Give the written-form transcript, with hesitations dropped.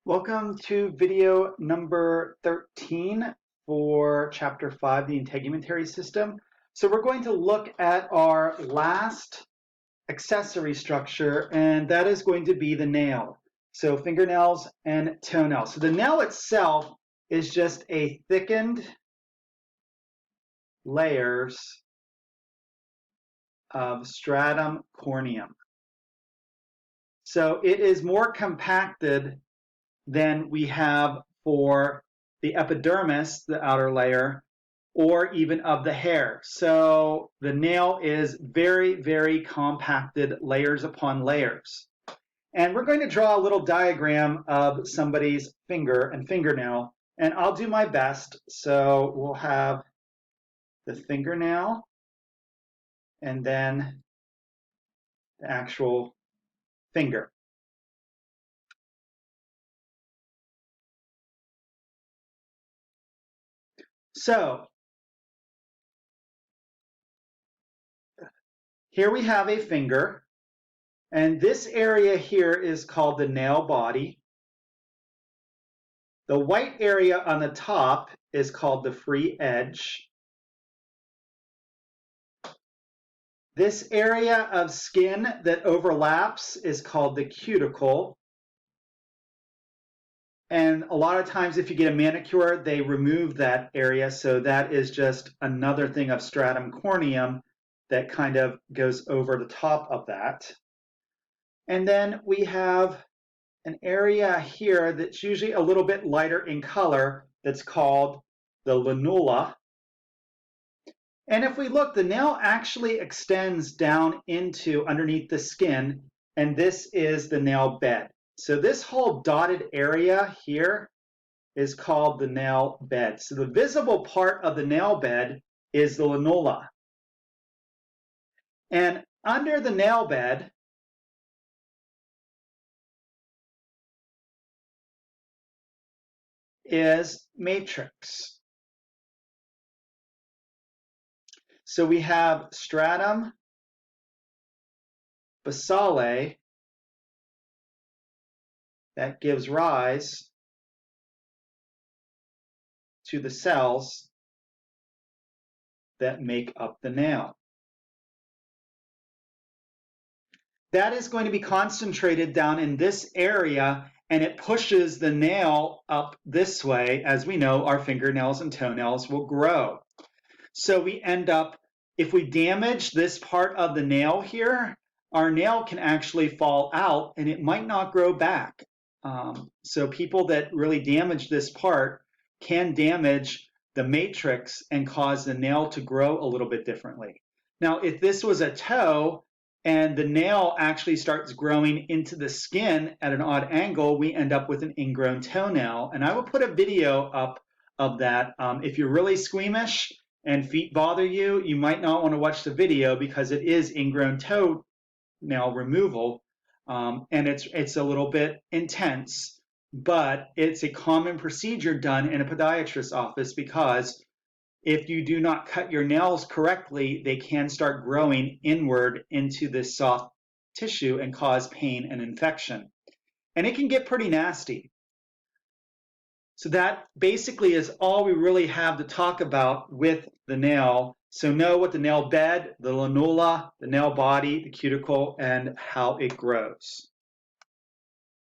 Welcome to video number 13 for chapter 5, the integumentary system. So we're going to look at our last accessory structure, and that is going to be the nail. So fingernails and toenails. So the nail itself is just a thickened layers of stratum corneum. So it is more compacted than we have for the epidermis, the outer layer, or even of the hair. So the nail is very, very compacted, layers upon layers. And we're going to draw a little diagram of somebody's finger and fingernail, and I'll do my best. So we'll have the fingernail and then the actual finger. So here we have a finger, and this area here is called the nail body. The white area on the top is called the free edge. This area of skin that overlaps is called the cuticle. And a lot of times if you get a manicure, they remove that area, so that is just another thing of stratum corneum that kind of goes over the top of that. And then we have an area here that's usually a little bit lighter in color that's called the lunula. And if we look, the nail actually extends down into underneath the skin, and this is the nail bed. So this whole dotted area here is called the nail bed. So the visible part of the nail bed is the lunula. And under the nail bed is matrix. So we have stratum basale that gives rise to the cells that make up the nail. That is going to be concentrated down in this area, and it pushes the nail up this way. As we know, our fingernails and toenails will grow. So we end up, if we damage this part of the nail here, our nail can actually fall out and it might not grow back. So people that really damage this part can damage the matrix and cause the nail to grow a little bit differently. Now, if this was a toe and the nail actually starts growing into the skin at an odd angle, we end up with an ingrown toenail. And I will put a video up of that. If you're really squeamish and feet bother you, you might not want to watch the video because it is ingrown toenail removal. And it's a little bit intense, but it's a common procedure done in a podiatrist's office because if you do not cut your nails correctly, they can start growing inward into this soft tissue and cause pain and infection. And it can get pretty nasty. So that basically is all we really have to talk about with the nail. So know what the nail bed, the lunula, the nail body, the cuticle, and how it grows.